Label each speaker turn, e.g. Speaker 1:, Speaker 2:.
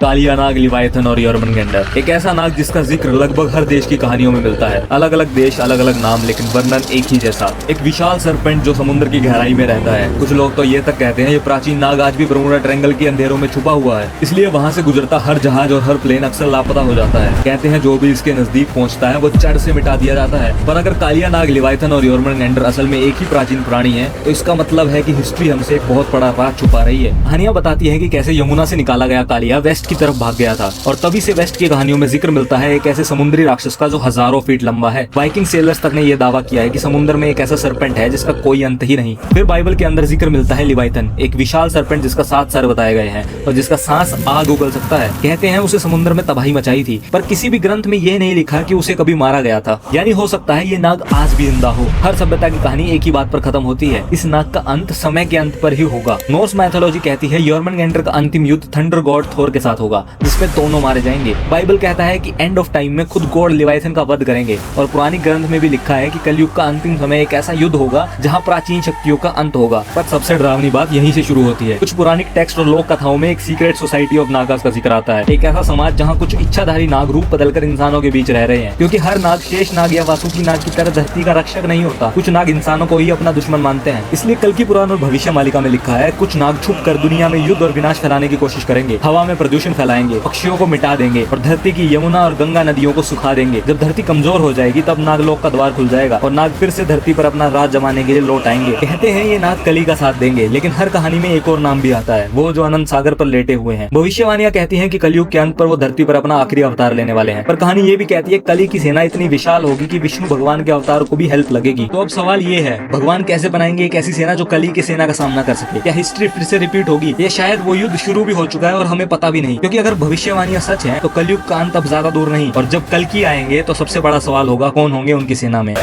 Speaker 1: कालिया नाग, लिवायथन और यर्मनगेंडर, एक ऐसा नाग जिसका जिक्र लगभग हर देश की कहानियों में मिलता है। अलग अलग देश, अलग अलग नाम, लेकिन वर्णन एक ही जैसा। एक विशाल सरपेंट जो समुद्र की गहराई में रहता है। कुछ लोग तो ये तक कहते हैं ये प्राचीन नाग आज भी बर्मुडा ट्रायंगल के अंधेरों में छुपा हुआ है, इसलिए वहाँ से गुजरता हर जहाज और हर प्लेन अक्सर लापता हो जाता है। कहते हैं जो भी इसके नजदीक पहुँचता है वो जड़ से मिटा दिया जाता है। पर अगर कालिया नाग, लिवायथन और यर्मनगेंडर असल में एक ही प्राचीन प्राणी है, तो इसका मतलब है कि हिस्ट्री हमसे एक बहुत बड़ा राज छुपा रही है। कहानियां बताती है कि कैसे यमुना से निकाला गया कालिया वेस्ट की तरफ भाग गया था, और तभी से वेस्ट की कहानियों में जिक्र मिलता है एक ऐसे समुद्री राक्षस का जो हजारों फीट लंबा है। वाइकिंग सेलर्स तक ने यह दावा किया है कि समुद्र में एक ऐसा सरपेंट है जिसका कोई अंत ही नहीं। फिर बाइबल के अंदर जिक्र मिलता है लिवायथन, एक विशाल सरपेंट जिसका 7 सर बताए गए हैं और जिसका सांस आग उगल सकता है। कहते हैं उसे समुद्र में तबाही मचाई थी, पर किसी भी ग्रंथ में यह नहीं लिखा कि उसे कभी मारा गया था। यानी हो सकता है ये नाग आज भी जिंदा हो। हर सभ्यता की कहानी एक ही बात पर खत्म होती है, इस नाग का अंत समय के अंत पर ही होगा। नॉर्स माइथोलॉजी कहती है यर्मनगेंडर का अंतिम युद्ध थंडर गॉड थोर के साथ होगा, जिसमें दोनों मारे जाएंगे। बाइबल कहता है कि एंड ऑफ टाइम में खुद गॉड लिवायथन का वध करेंगे, और पुरानी ग्रंथ में भी लिखा है कि कलयुग का अंतिम समय एक ऐसा युद्ध होगा जहां प्राचीन शक्तियों का अंत होगा। पर सबसे डरावनी बात यहीं से शुरू होती है। कुछ पुरानी टेक्स्ट और लोक कथाओं में एक सीक्रेट सोसाइटी ऑफ नागास का जिक्र आता है, एक ऐसा समाज जहां कुछ इच्छाधारी नाग रूप बदलकर इंसानों के बीच रह रहे हैं। क्योंकि हर नाग शेष नाग या वासुकी नाग की तरह धरती का रक्षक नहीं होता, कुछ नाग इंसानों को ही अपना दुश्मन मानते हैं। इसलिए कल की पुराण और भविष्य मालिका में लिखा है कुछ नाग छुप कर दुनिया में युद्ध और विनाश फैलाने की कोशिश करेंगे, हवा में प्रदूषण फैलाएंगे, पक्षियों को मिटा देंगे और धरती की यमुना और गंगा नदियों को सुखा देंगे। जब धरती कमजोर हो जाएगी तब नागलोक का द्वार खुल जाएगा और नाग फिर से धरती पर अपना राज जमाने के लिए लौट आएंगे। कहते हैं ये नाग कली का साथ देंगे, लेकिन हर कहानी में एक और नाम भी आता है, वो जो अनंत सागर पर लेटे हुए हैं। भविष्यवाणियां कहती हैं कि कलयुग के अंत पर वो धरती पर अपना आखिरी अवतार लेने वाले हैं। पर कहानी ये भी कहती है कली की सेना इतनी विशाल होगी कि विष्णु भगवान के अवतार को भी हेल्प लगेगी। तो अब सवाल ये है, भगवान कैसे बनाएंगे एक ऐसी सेना जो कली की सेना का सामना कर सके? क्या हिस्ट्री फिर से रिपीट होगी? ये शायद वो युद्ध शुरू भी हो चुका है और हमें पता भी नहीं। क्योंकि अगर भविष्यवाणियां सच हैं तो कलयुग का अंत अब ज्यादा दूर नहीं, और जब कल की आएंगे तो सबसे बड़ा सवाल होगा कौन होंगे उनकी सेना में।